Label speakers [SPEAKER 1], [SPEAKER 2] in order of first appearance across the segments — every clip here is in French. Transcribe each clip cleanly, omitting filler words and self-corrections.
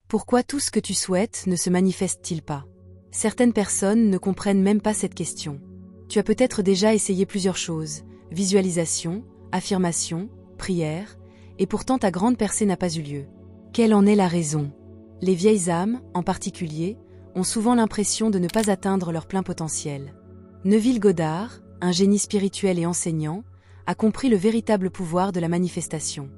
[SPEAKER 1] Pourquoi tout ce que tu souhaites ne se manifeste-t-il pas? Certaines personnes ne comprennent même pas cette question. Tu as peut-être déjà essayé plusieurs choses, visualisation, affirmation, prière, et pourtant ta grande percée n'a pas eu lieu. Quelle en est la raison? Les vieilles âmes, en particulier, ont souvent l'impression de ne pas atteindre leur plein potentiel. Neville Goddard, un génie spirituel et enseignant, a compris le véritable pouvoir de la manifestation.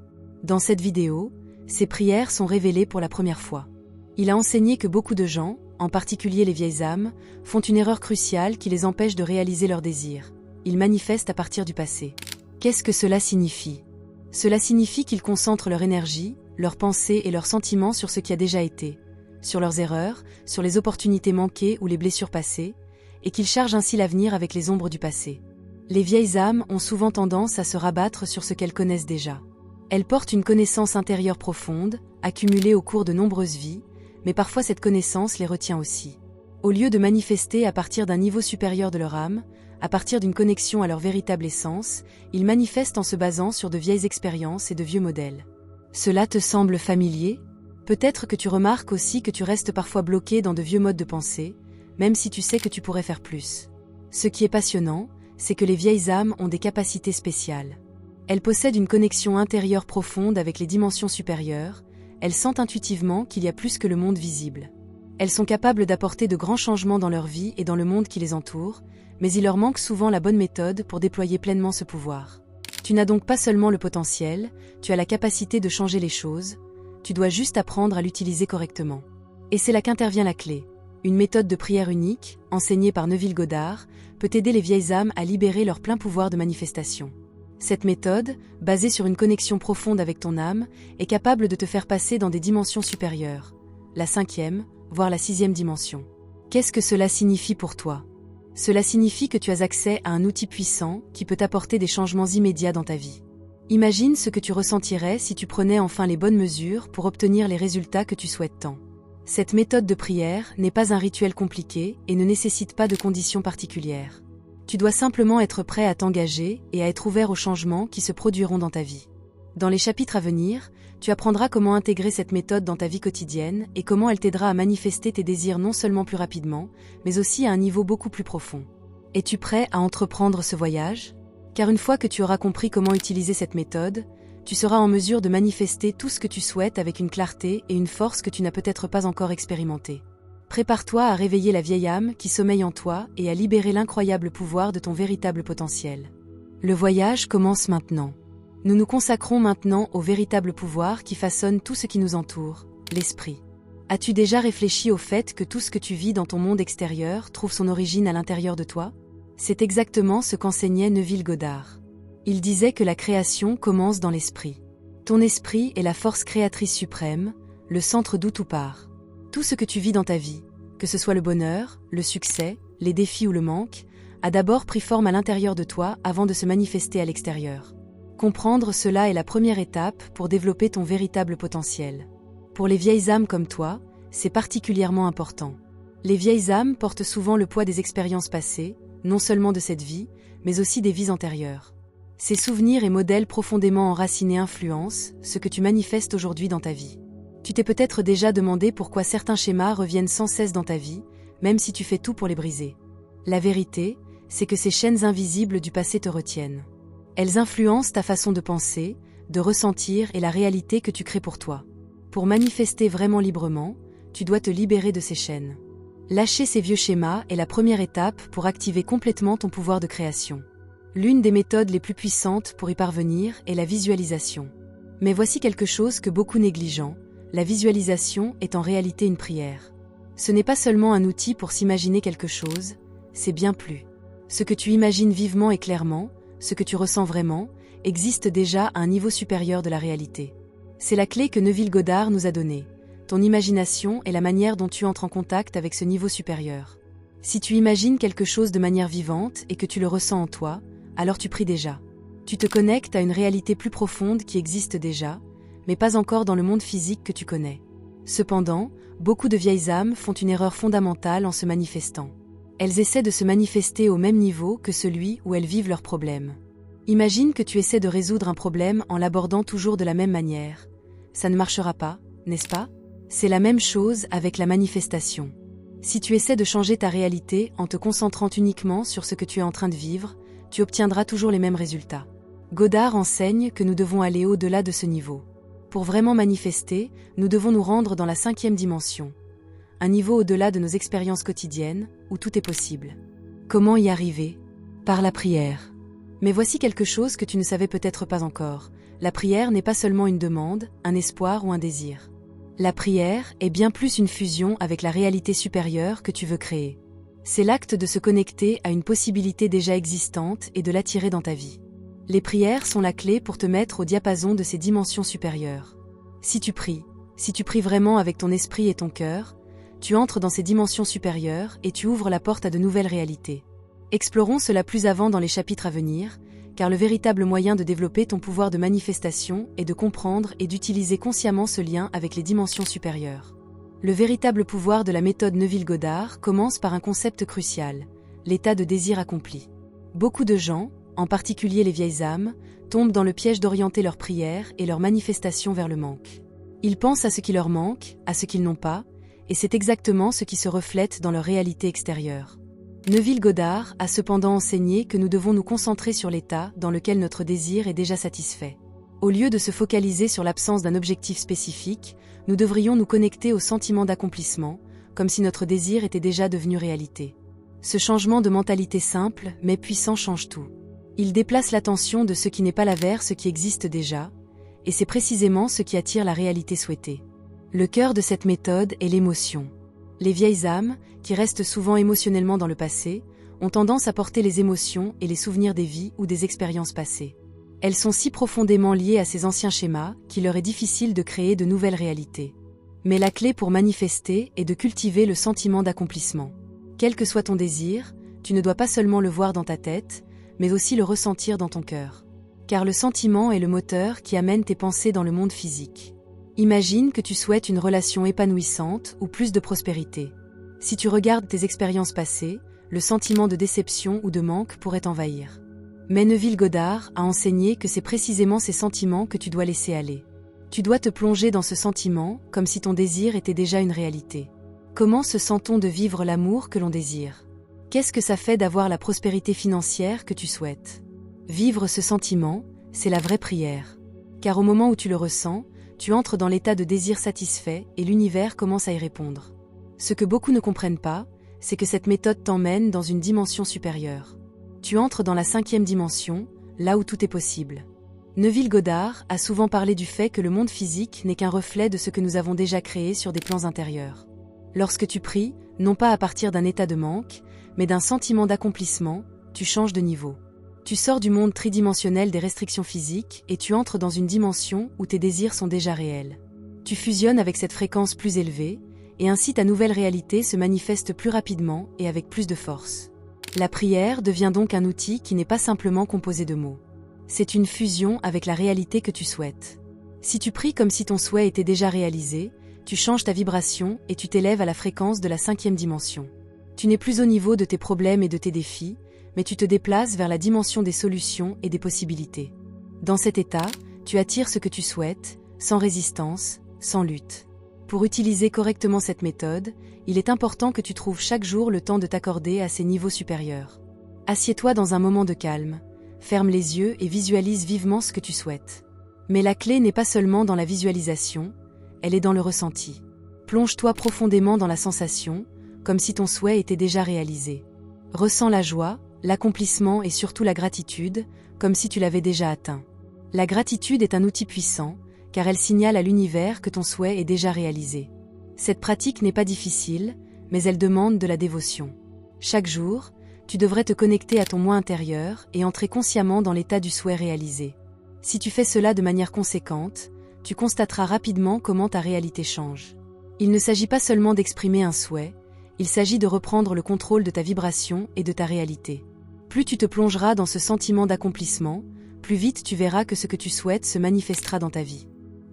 [SPEAKER 1] Dans cette vidéo, ses prières sont révélées pour la première fois. Il a enseigné que beaucoup de gens, en particulier les vieilles âmes, font une erreur cruciale qui les empêche de réaliser leurs désirs. Ils manifestent à partir du passé. Qu'est-ce que cela signifie? Cela signifie qu'ils concentrent leur énergie, leurs pensées et leurs sentiments sur ce qui a déjà été, sur leurs erreurs, sur les opportunités manquées ou les blessures passées, et qu'ils chargent ainsi l'avenir avec les ombres du passé. Les vieilles âmes ont souvent tendance à se rabattre sur ce qu'elles connaissent déjà. Elles portent une connaissance intérieure profonde, accumulée au cours de nombreuses vies, mais parfois cette connaissance les retient aussi. Au lieu de manifester à partir d'un niveau supérieur de leur âme, à partir d'une connexion à leur véritable essence, ils manifestent en se basant sur de vieilles expériences et de vieux modèles. Cela te semble familier? Peut-être que tu remarques aussi que tu restes parfois bloqué dans de vieux modes de pensée, même si tu sais que tu pourrais faire plus. Ce qui est passionnant, c'est que les vieilles âmes ont des capacités spéciales. Elles possèdent une connexion intérieure profonde avec les dimensions supérieures, elles sentent intuitivement qu'il y a plus que le monde visible. Elles sont capables d'apporter de grands changements dans leur vie et dans le monde qui les entoure, mais il leur manque souvent la bonne méthode pour déployer pleinement ce pouvoir. Tu n'as donc pas seulement le potentiel, tu as la capacité de changer les choses, tu dois juste apprendre à l'utiliser correctement. Et c'est là qu'intervient la clé. Une méthode de prière unique, enseignée par Neville Goddard, peut aider les vieilles âmes à libérer leur plein pouvoir de manifestation. Cette méthode, basée sur une connexion profonde avec ton âme, est capable de te faire passer dans des dimensions supérieures, la 5e, voire la 6e dimension. Qu'est-ce que cela signifie pour toi? Cela signifie que tu as accès à un outil puissant qui peut apporter des changements immédiats dans ta vie. Imagine ce que tu ressentirais si tu prenais enfin les bonnes mesures pour obtenir les résultats que tu souhaites tant. Cette méthode de prière n'est pas un rituel compliqué et ne nécessite pas de conditions particulières. Tu dois simplement être prêt à t'engager et à être ouvert aux changements qui se produiront dans ta vie. Dans les chapitres à venir, tu apprendras comment intégrer cette méthode dans ta vie quotidienne et comment elle t'aidera à manifester tes désirs non seulement plus rapidement, mais aussi à un niveau beaucoup plus profond. Es-tu prêt à entreprendre ce voyage? Car une fois que tu auras compris comment utiliser cette méthode, tu seras en mesure de manifester tout ce que tu souhaites avec une clarté et une force que tu n'as peut-être pas encore expérimentée. Prépare-toi à réveiller la vieille âme qui sommeille en toi et à libérer l'incroyable pouvoir de ton véritable potentiel. Le voyage commence maintenant. Nous nous consacrons maintenant au véritable pouvoir qui façonne tout ce qui nous entoure, l'esprit. As-tu déjà réfléchi au fait que tout ce que tu vis dans ton monde extérieur trouve son origine à l'intérieur de toi? C'est exactement ce qu'enseignait Neville Goddard. Il disait que la création commence dans l'esprit. Ton esprit est la force créatrice suprême, le centre d'où tout part. Tout ce que tu vis dans ta vie, que ce soit le bonheur, le succès, les défis ou le manque, a d'abord pris forme à l'intérieur de toi avant de se manifester à l'extérieur. Comprendre cela est la première étape pour développer ton véritable potentiel. Pour les vieilles âmes comme toi, c'est particulièrement important. Les vieilles âmes portent souvent le poids des expériences passées, non seulement de cette vie, mais aussi des vies antérieures. Ces souvenirs et modèles profondément enracinés influencent ce que tu manifestes aujourd'hui dans ta vie. Tu t'es peut-être déjà demandé pourquoi certains schémas reviennent sans cesse dans ta vie, même si tu fais tout pour les briser. La vérité, c'est que ces chaînes invisibles du passé te retiennent. Elles influencent ta façon de penser, de ressentir et la réalité que tu crées pour toi. Pour manifester vraiment librement, tu dois te libérer de ces chaînes. Lâcher ces vieux schémas est la première étape pour activer complètement ton pouvoir de création. L'une des méthodes les plus puissantes pour y parvenir est la visualisation. Mais voici quelque chose que beaucoup négligent. La visualisation est en réalité une prière. Ce n'est pas seulement un outil pour s'imaginer quelque chose, c'est bien plus. Ce que tu imagines vivement et clairement, ce que tu ressens vraiment, existe déjà à un niveau supérieur de la réalité. C'est la clé que Neville Goddard nous a donnée. Ton imagination est la manière dont tu entres en contact avec ce niveau supérieur. Si tu imagines quelque chose de manière vivante et que tu le ressens en toi, alors tu pries déjà. Tu te connectes à une réalité plus profonde qui existe déjà, mais pas encore dans le monde physique que tu connais. Cependant, beaucoup de vieilles âmes font une erreur fondamentale en se manifestant. Elles essaient de se manifester au même niveau que celui où elles vivent leurs problèmes. Imagine que tu essaies de résoudre un problème en l'abordant toujours de la même manière. Ça ne marchera pas, n'est-ce pas? C'est la même chose avec la manifestation. Si tu essaies de changer ta réalité en te concentrant uniquement sur ce que tu es en train de vivre, tu obtiendras toujours les mêmes résultats. Godard enseigne que nous devons aller au-delà de ce niveau. Pour vraiment manifester, nous devons nous rendre dans la 5e dimension. Un niveau au-delà de nos expériences quotidiennes, où tout est possible. Comment y arriver? Par la prière. Mais voici quelque chose que tu ne savais peut-être pas encore. La prière n'est pas seulement une demande, un espoir ou un désir. La prière est bien plus une fusion avec la réalité supérieure que tu veux créer. C'est l'acte de se connecter à une possibilité déjà existante et de l'attirer dans ta vie. Les prières sont la clé pour te mettre au diapason de ces dimensions supérieures. Si tu pries vraiment avec ton esprit et ton cœur, tu entres dans ces dimensions supérieures et tu ouvres la porte à de nouvelles réalités. Explorons cela plus avant dans les chapitres à venir, car le véritable moyen de développer ton pouvoir de manifestation est de comprendre et d'utiliser consciemment ce lien avec les dimensions supérieures. Le véritable pouvoir de la méthode Neuville-Goddard commence par un concept crucial, l'état de désir accompli. Beaucoup de gens, en particulier les vieilles âmes, tombent dans le piège d'orienter leurs prières et leurs manifestations vers le manque. Ils pensent à ce qui leur manque, à ce qu'ils n'ont pas, et c'est exactement ce qui se reflète dans leur réalité extérieure. Neuville-Goddard a cependant enseigné que nous devons nous concentrer sur l'état dans lequel notre désir est déjà satisfait. Au lieu de se focaliser sur l'absence d'un objectif spécifique, nous devrions nous connecter au sentiment d'accomplissement, comme si notre désir était déjà devenu réalité. Ce changement de mentalité simple mais puissant change tout. Il déplace l'attention de ce qui n'est pas vers ce qui existe déjà, et c'est précisément ce qui attire la réalité souhaitée. Le cœur de cette méthode est l'émotion. Les vieilles âmes, qui restent souvent émotionnellement dans le passé, ont tendance à porter les émotions et les souvenirs des vies ou des expériences passées. Elles sont si profondément liées à ces anciens schémas qu'il leur est difficile de créer de nouvelles réalités. Mais la clé pour manifester est de cultiver le sentiment d'accomplissement. Quel que soit ton désir, tu ne dois pas seulement le voir dans ta tête, mais aussi le ressentir dans ton cœur. Car le sentiment est le moteur qui amène tes pensées dans le monde physique. Imagine que tu souhaites une relation épanouissante ou plus de prospérité. Si tu regardes tes expériences passées, le sentiment de déception ou de manque pourrait t'envahir. Mais Neuville-Goddard a enseigné que c'est précisément ces sentiments que tu dois laisser aller. Tu dois te plonger dans ce sentiment comme si ton désir était déjà une réalité. Comment se sent-on de vivre l'amour que l'on désire? Qu'est-ce que ça fait d'avoir la prospérité financière que tu souhaites? Vivre ce sentiment, c'est la vraie prière. Car au moment où tu le ressens, tu entres dans l'état de désir satisfait et l'univers commence à y répondre. Ce que beaucoup ne comprennent pas, c'est que cette méthode t'emmène dans une dimension supérieure. Tu entres dans la 5e dimension, là où tout est possible. Neuville-Goddard a souvent parlé du fait que le monde physique n'est qu'un reflet de ce que nous avons déjà créé sur des plans intérieurs. Lorsque tu pries, non pas à partir d'un état de manque, mais d'un sentiment d'accomplissement, tu changes de niveau. Tu sors du monde tridimensionnel des restrictions physiques et tu entres dans une dimension où tes désirs sont déjà réels. Tu fusionnes avec cette fréquence plus élevée, et ainsi ta nouvelle réalité se manifeste plus rapidement et avec plus de force. La prière devient donc un outil qui n'est pas simplement composé de mots. C'est une fusion avec la réalité que tu souhaites. Si tu pries comme si ton souhait était déjà réalisé, tu changes ta vibration et tu t'élèves à la fréquence de la 5e dimension. Tu n'es plus au niveau de tes problèmes et de tes défis, mais tu te déplaces vers la dimension des solutions et des possibilités. Dans cet état, tu attires ce que tu souhaites, sans résistance, sans lutte. Pour utiliser correctement cette méthode, il est important que tu trouves chaque jour le temps de t'accorder à ces niveaux supérieurs. Assieds-toi dans un moment de calme, ferme les yeux et visualise vivement ce que tu souhaites. Mais la clé n'est pas seulement dans la visualisation, elle est dans le ressenti. Plonge-toi profondément dans la sensation, comme si ton souhait était déjà réalisé. Ressens la joie, l'accomplissement et surtout la gratitude, comme si tu l'avais déjà atteint. La gratitude est un outil puissant, car elle signale à l'univers que ton souhait est déjà réalisé. Cette pratique n'est pas difficile, mais elle demande de la dévotion. Chaque jour, tu devrais te connecter à ton moi intérieur et entrer consciemment dans l'état du souhait réalisé. Si tu fais cela de manière conséquente, tu constateras rapidement comment ta réalité change. Il ne s'agit pas seulement d'exprimer un souhait, il s'agit de reprendre le contrôle de ta vibration et de ta réalité. Plus tu te plongeras dans ce sentiment d'accomplissement, plus vite tu verras que ce que tu souhaites se manifestera dans ta vie.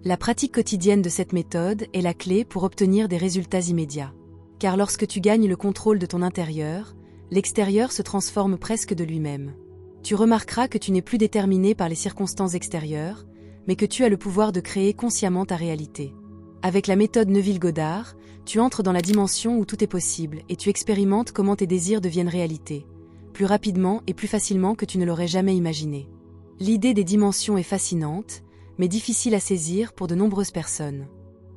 [SPEAKER 1] La pratique quotidienne de cette méthode est la clé pour obtenir des résultats immédiats. Car lorsque tu gagnes le contrôle de ton intérieur, l'extérieur se transforme presque de lui-même. Tu remarqueras que tu n'es plus déterminé par les circonstances extérieures, mais que tu as le pouvoir de créer consciemment ta réalité. Avec la méthode Neuville-Goddard, tu entres dans la dimension où tout est possible et tu expérimentes comment tes désirs deviennent réalité, plus rapidement et plus facilement que tu ne l'aurais jamais imaginé. L'idée des dimensions est fascinante, mais difficile à saisir pour de nombreuses personnes.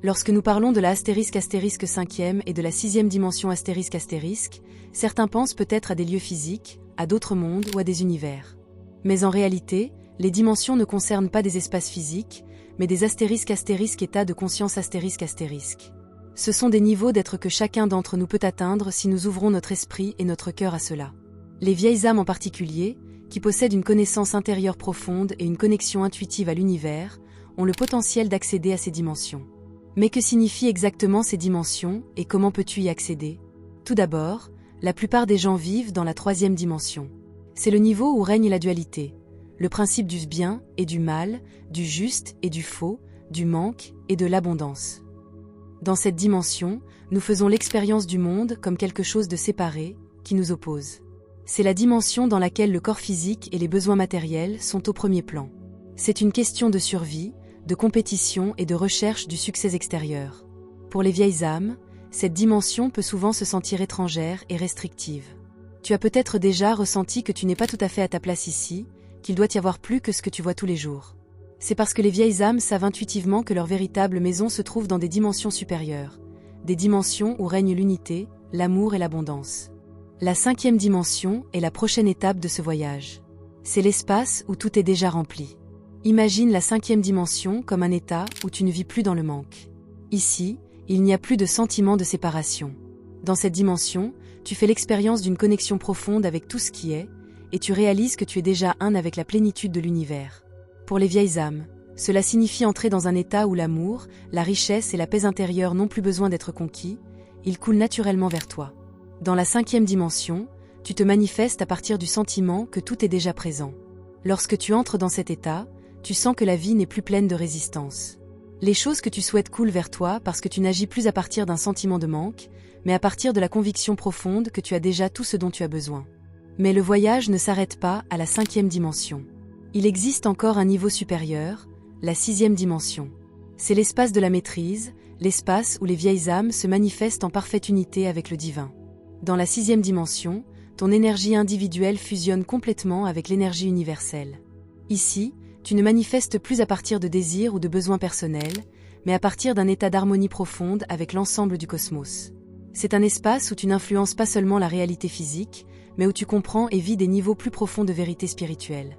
[SPEAKER 1] Lorsque nous parlons de la astérisque 5e et de la 6e dimension astérisque, certains pensent peut-être à des lieux physiques, à d'autres mondes ou à des univers. Mais en réalité, les dimensions ne concernent pas des espaces physiques, mais des astérisques états de conscience astérisque. Ce sont des niveaux d'être que chacun d'entre nous peut atteindre si nous ouvrons notre esprit et notre cœur à cela. Les vieilles âmes en particulier, qui possèdent une connaissance intérieure profonde et une connexion intuitive à l'univers, ont le potentiel d'accéder à ces dimensions. Mais que signifient exactement ces dimensions et comment peux-tu y accéder? Tout d'abord, la plupart des gens vivent dans la 3e dimension. C'est le niveau où règne la dualité, le principe du bien et du mal, du juste et du faux, du manque et de l'abondance. Dans cette dimension, nous faisons l'expérience du monde comme quelque chose de séparé, qui nous oppose. C'est la dimension dans laquelle le corps physique et les besoins matériels sont au premier plan. C'est une question de survie, de compétition et de recherche du succès extérieur. Pour les vieilles âmes, cette dimension peut souvent se sentir étrangère et restrictive. Tu as peut-être déjà ressenti que tu n'es pas tout à fait à ta place ici, qu'il doit y avoir plus que ce que tu vois tous les jours. C'est parce que les vieilles âmes savent intuitivement que leur véritable maison se trouve dans des dimensions supérieures, des dimensions où règne l'unité, l'amour et l'abondance. La 5e dimension est la prochaine étape de ce voyage. C'est l'espace où tout est déjà rempli. Imagine la 5e dimension comme un état où tu ne vis plus dans le manque. Ici, il n'y a plus de sentiment de séparation. Dans cette dimension, tu fais l'expérience d'une connexion profonde avec tout ce qui est, et tu réalises que tu es déjà un avec la plénitude de l'univers. Pour les vieilles âmes, cela signifie entrer dans un état où l'amour, la richesse et la paix intérieure n'ont plus besoin d'être conquis, ils coulent naturellement vers toi. Dans la 5e dimension, tu te manifestes à partir du sentiment que tout est déjà présent. Lorsque tu entres dans cet état, tu sens que la vie n'est plus pleine de résistance. Les choses que tu souhaites coulent vers toi parce que tu n'agis plus à partir d'un sentiment de manque, mais à partir de la conviction profonde que tu as déjà tout ce dont tu as besoin. Mais le voyage ne s'arrête pas à la 5e dimension. Il existe encore un niveau supérieur, la 6e dimension. C'est l'espace de la maîtrise, l'espace où les vieilles âmes se manifestent en parfaite unité avec le divin. Dans la 6e dimension, ton énergie individuelle fusionne complètement avec l'énergie universelle. Ici, tu ne manifestes plus à partir de désirs ou de besoins personnels, mais à partir d'un état d'harmonie profonde avec l'ensemble du cosmos. C'est un espace où tu n'influences pas seulement la réalité physique, mais où tu comprends et vis des niveaux plus profonds de vérité spirituelle.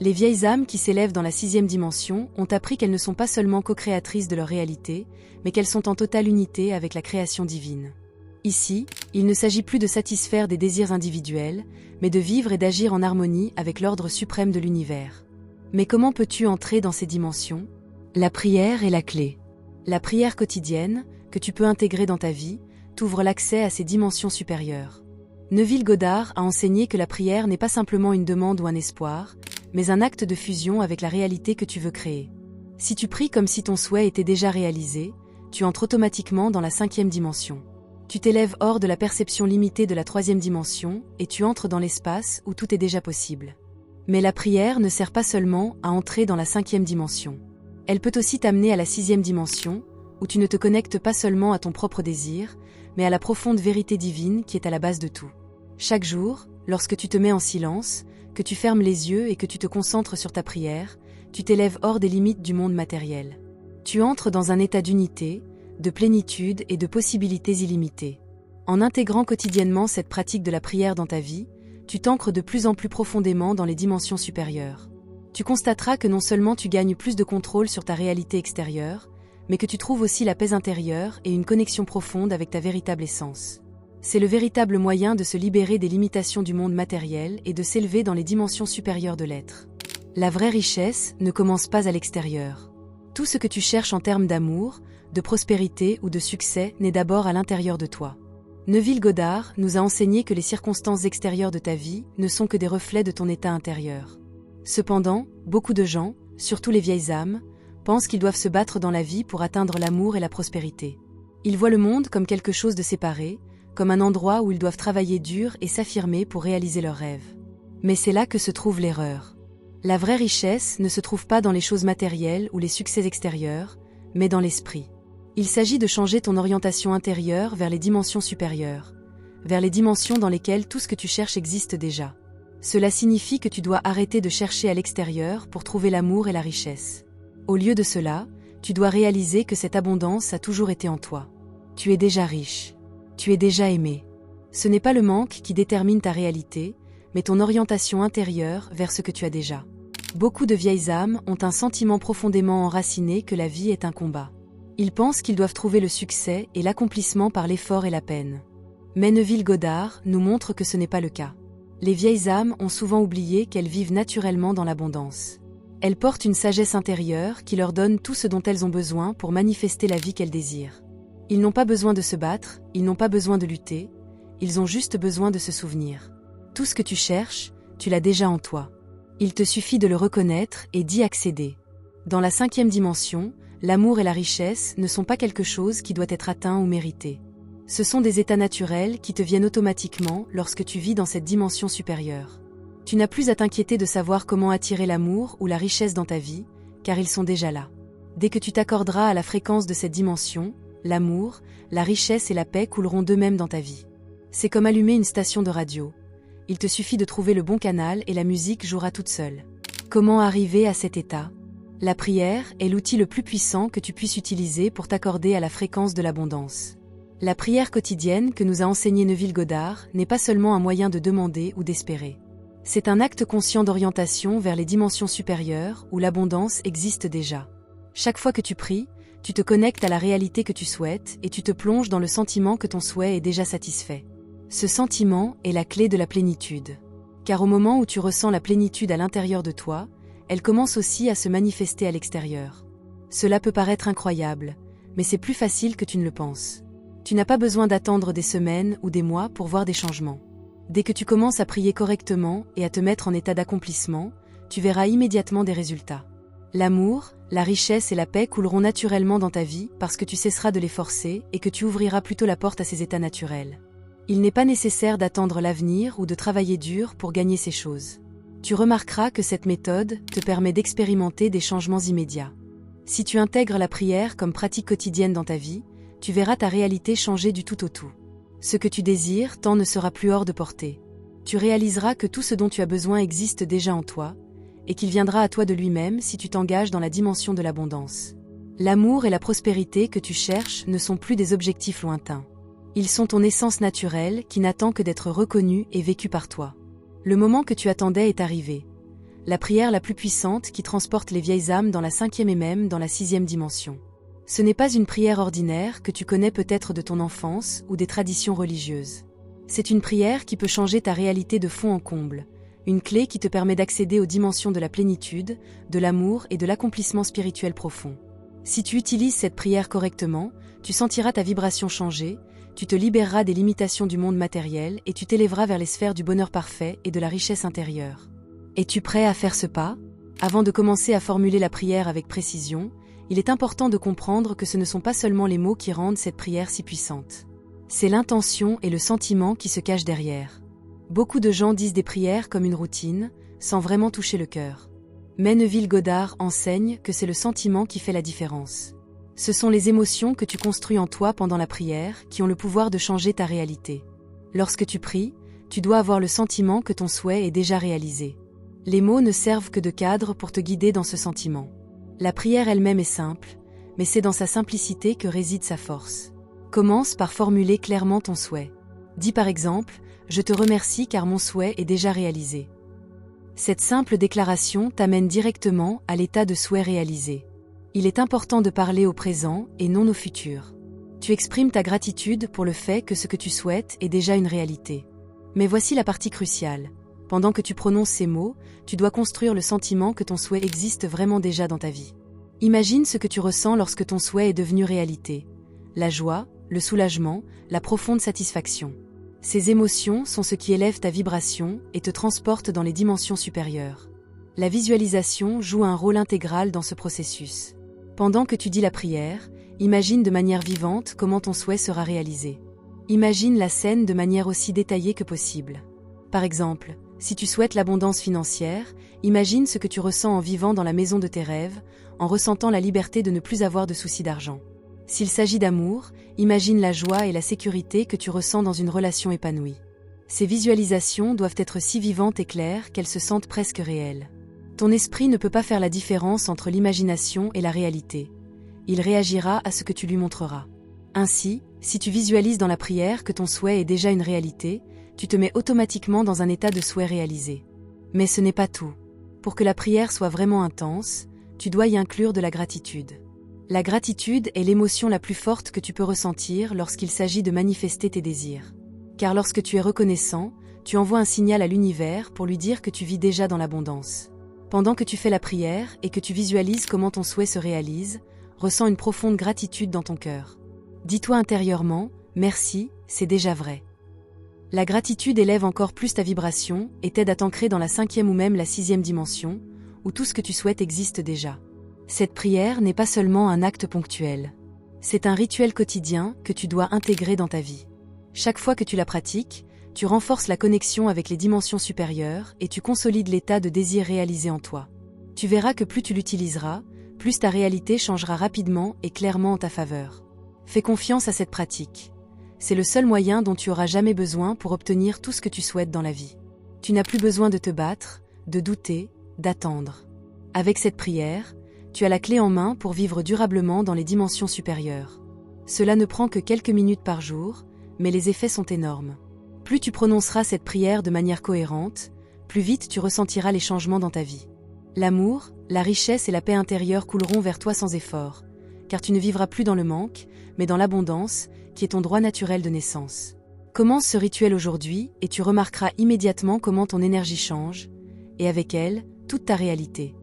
[SPEAKER 1] Les vieilles âmes qui s'élèvent dans la 6e dimension ont appris qu'elles ne sont pas seulement co-créatrices de leur réalité, mais qu'elles sont en totale unité avec la création divine. Ici, il ne s'agit plus de satisfaire des désirs individuels, mais de vivre et d'agir en harmonie avec l'ordre suprême de l'univers. Mais comment peux-tu entrer dans ces dimensions? La prière est la clé. La prière quotidienne, que tu peux intégrer dans ta vie, t'ouvre l'accès à ces dimensions supérieures. Neuville-Goddard a enseigné que la prière n'est pas simplement une demande ou un espoir, mais un acte de fusion avec la réalité que tu veux créer. Si tu pries comme si ton souhait était déjà réalisé, tu entres automatiquement dans la 5e dimension. Tu t'élèves hors de la perception limitée de la 3e dimension et tu entres dans l'espace où tout est déjà possible. Mais la prière ne sert pas seulement à entrer dans la 5e dimension. Elle peut aussi t'amener à la 6e dimension, où tu ne te connectes pas seulement à ton propre désir, mais à la profonde vérité divine qui est à la base de tout. Chaque jour, lorsque tu te mets en silence, que tu fermes les yeux et que tu te concentres sur ta prière, tu t'élèves hors des limites du monde matériel. Tu entres dans un état d'unité, de plénitude et de possibilités illimitées. En intégrant quotidiennement cette pratique de la prière dans ta vie, tu t'ancres de plus en plus profondément dans les dimensions supérieures. Tu constateras que non seulement tu gagnes plus de contrôle sur ta réalité extérieure, mais que tu trouves aussi la paix intérieure et une connexion profonde avec ta véritable essence. C'est le véritable moyen de se libérer des limitations du monde matériel et de s'élever dans les dimensions supérieures de l'être. La vraie richesse ne commence pas à l'extérieur. Tout ce que tu cherches en termes d'amour, de prospérité ou de succès naît d'abord à l'intérieur de toi. Neuville-Goddard nous a enseigné que les circonstances extérieures de ta vie ne sont que des reflets de ton état intérieur. Cependant, beaucoup de gens, surtout les vieilles âmes, pensent qu'ils doivent se battre dans la vie pour atteindre l'amour et la prospérité. Ils voient le monde comme quelque chose de séparé, comme un endroit où ils doivent travailler dur et s'affirmer pour réaliser leurs rêves. Mais c'est là que se trouve l'erreur. La vraie richesse ne se trouve pas dans les choses matérielles ou les succès extérieurs, mais dans l'esprit. Il s'agit de changer ton orientation intérieure vers les dimensions supérieures, vers les dimensions dans lesquelles tout ce que tu cherches existe déjà. Cela signifie que tu dois arrêter de chercher à l'extérieur pour trouver l'amour et la richesse. Au lieu de cela, tu dois réaliser que cette abondance a toujours été en toi. Tu es déjà riche. Tu es déjà aimé. Ce n'est pas le manque qui détermine ta réalité, mais ton orientation intérieure vers ce que tu as déjà. Beaucoup de vieilles âmes ont un sentiment profondément enraciné que la vie est un combat. Ils pensent qu'ils doivent trouver le succès et l'accomplissement par l'effort et la peine. Mais Neville Goddard nous montre que ce n'est pas le cas. Les vieilles âmes ont souvent oublié qu'elles vivent naturellement dans l'abondance. Elles portent une sagesse intérieure qui leur donne tout ce dont elles ont besoin pour manifester la vie qu'elles désirent. Ils n'ont pas besoin de se battre, ils n'ont pas besoin de lutter, ils ont juste besoin de se souvenir. Tout ce que tu cherches, tu l'as déjà en toi. Il te suffit de le reconnaître et d'y accéder. Dans la 5e dimension, l'amour et la richesse ne sont pas quelque chose qui doit être atteint ou mérité. Ce sont des états naturels qui te viennent automatiquement lorsque tu vis dans cette dimension supérieure. Tu n'as plus à t'inquiéter de savoir comment attirer l'amour ou la richesse dans ta vie, car ils sont déjà là. Dès que tu t'accorderas à la fréquence de cette dimension, l'amour, la richesse et la paix couleront d'eux-mêmes dans ta vie. C'est comme allumer une station de radio. Il te suffit de trouver le bon canal et la musique jouera toute seule. Comment arriver à cet état ? La prière est l'outil le plus puissant que tu puisses utiliser pour t'accorder à la fréquence de l'abondance. La prière quotidienne que nous a enseigné Neville Goddard n'est pas seulement un moyen de demander ou d'espérer. C'est un acte conscient d'orientation vers les dimensions supérieures où l'abondance existe déjà. Chaque fois que tu pries, tu te connectes à la réalité que tu souhaites et tu te plonges dans le sentiment que ton souhait est déjà satisfait. Ce sentiment est la clé de la plénitude. Car au moment où tu ressens la plénitude à l'intérieur de toi, elle commence aussi à se manifester à l'extérieur. Cela peut paraître incroyable, mais c'est plus facile que tu ne le penses. Tu n'as pas besoin d'attendre des semaines ou des mois pour voir des changements. Dès que tu commences à prier correctement et à te mettre en état d'accomplissement, tu verras immédiatement des résultats. L'amour, la richesse et la paix couleront naturellement dans ta vie parce que tu cesseras de les forcer et que tu ouvriras plutôt la porte à ces états naturels. Il n'est pas nécessaire d'attendre l'avenir ou de travailler dur pour gagner ces choses. Tu remarqueras que cette méthode te permet d'expérimenter des changements immédiats. Si tu intègres la prière comme pratique quotidienne dans ta vie, tu verras ta réalité changer du tout au tout. Ce que tu désires tant ne sera plus hors de portée. Tu réaliseras que tout ce dont tu as besoin existe déjà en toi, et qu'il viendra à toi de lui-même si tu t'engages dans la dimension de l'abondance. L'amour et la prospérité que tu cherches ne sont plus des objectifs lointains. Ils sont ton essence naturelle qui n'attend que d'être reconnue et vécue par toi. Le moment que tu attendais est arrivé. La prière la plus puissante qui transporte les vieilles âmes dans la 5e et même dans la 6e dimension. Ce n'est pas une prière ordinaire que tu connais peut-être de ton enfance ou des traditions religieuses. C'est une prière qui peut changer ta réalité de fond en comble, une clé qui te permet d'accéder aux dimensions de la plénitude, de l'amour et de l'accomplissement spirituel profond. Si tu utilises cette prière correctement, tu sentiras ta vibration changer, tu te libéreras des limitations du monde matériel et tu t'élèveras vers les sphères du bonheur parfait et de la richesse intérieure. Es-tu prêt à faire ce pas ? Avant de commencer à formuler la prière avec précision, il est important de comprendre que ce ne sont pas seulement les mots qui rendent cette prière si puissante. C'est l'intention et le sentiment qui se cachent derrière. Beaucoup de gens disent des prières comme une routine, sans vraiment toucher le cœur. Mais Neville Goddard enseigne que c'est le sentiment qui fait la différence. Ce sont les émotions que tu construis en toi pendant la prière qui ont le pouvoir de changer ta réalité. Lorsque tu pries, tu dois avoir le sentiment que ton souhait est déjà réalisé. Les mots ne servent que de cadre pour te guider dans ce sentiment. La prière elle-même est simple, mais c'est dans sa simplicité que réside sa force. Commence par formuler clairement ton souhait. Dis par exemple, « Je te remercie car mon souhait est déjà réalisé ». Cette simple déclaration t'amène directement à l'état de souhait réalisé. Il est important de parler au présent et non au futur. Tu exprimes ta gratitude pour le fait que ce que tu souhaites est déjà une réalité. Mais voici la partie cruciale. Pendant que tu prononces ces mots, tu dois construire le sentiment que ton souhait existe vraiment déjà dans ta vie. Imagine ce que tu ressens lorsque ton souhait est devenu réalité. La joie, le soulagement, la profonde satisfaction. Ces émotions sont ce qui élève ta vibration et te transporte dans les dimensions supérieures. La visualisation joue un rôle intégral dans ce processus. Pendant que tu dis la prière, imagine de manière vivante comment ton souhait sera réalisé. Imagine la scène de manière aussi détaillée que possible. Par exemple, si tu souhaites l'abondance financière, imagine ce que tu ressens en vivant dans la maison de tes rêves, en ressentant la liberté de ne plus avoir de soucis d'argent. S'il s'agit d'amour, imagine la joie et la sécurité que tu ressens dans une relation épanouie. Ces visualisations doivent être si vivantes et claires qu'elles se sentent presque réelles. Ton esprit ne peut pas faire la différence entre l'imagination et la réalité. Il réagira à ce que tu lui montreras. Ainsi, si tu visualises dans la prière que ton souhait est déjà une réalité, tu te mets automatiquement dans un état de souhait réalisé. Mais ce n'est pas tout. Pour que la prière soit vraiment intense, tu dois y inclure de la gratitude. La gratitude est l'émotion la plus forte que tu peux ressentir lorsqu'il s'agit de manifester tes désirs. Car lorsque tu es reconnaissant, tu envoies un signal à l'univers pour lui dire que tu vis déjà dans l'abondance. Pendant que tu fais la prière et que tu visualises comment ton souhait se réalise, ressens une profonde gratitude dans ton cœur. Dis-toi intérieurement, merci, c'est déjà vrai. La gratitude élève encore plus ta vibration et t'aide à t'ancrer dans la 5e ou même la 6e dimension, où tout ce que tu souhaites existe déjà. Cette prière n'est pas seulement un acte ponctuel. C'est un rituel quotidien que tu dois intégrer dans ta vie. Chaque fois que tu la pratiques, tu renforces la connexion avec les dimensions supérieures et tu consolides l'état de désir réalisé en toi. Tu verras que plus tu l'utiliseras, plus ta réalité changera rapidement et clairement en ta faveur. Fais confiance à cette pratique. C'est le seul moyen dont tu auras jamais besoin pour obtenir tout ce que tu souhaites dans la vie. Tu n'as plus besoin de te battre, de douter, d'attendre. Avec cette prière, tu as la clé en main pour vivre durablement dans les dimensions supérieures. Cela ne prend que quelques minutes par jour, mais les effets sont énormes. Plus tu prononceras cette prière de manière cohérente, plus vite tu ressentiras les changements dans ta vie. L'amour, la richesse et la paix intérieure couleront vers toi sans effort, car tu ne vivras plus dans le manque, mais dans l'abondance, qui est ton droit naturel de naissance. Commence ce rituel aujourd'hui et tu remarqueras immédiatement comment ton énergie change, et avec elle, toute ta réalité.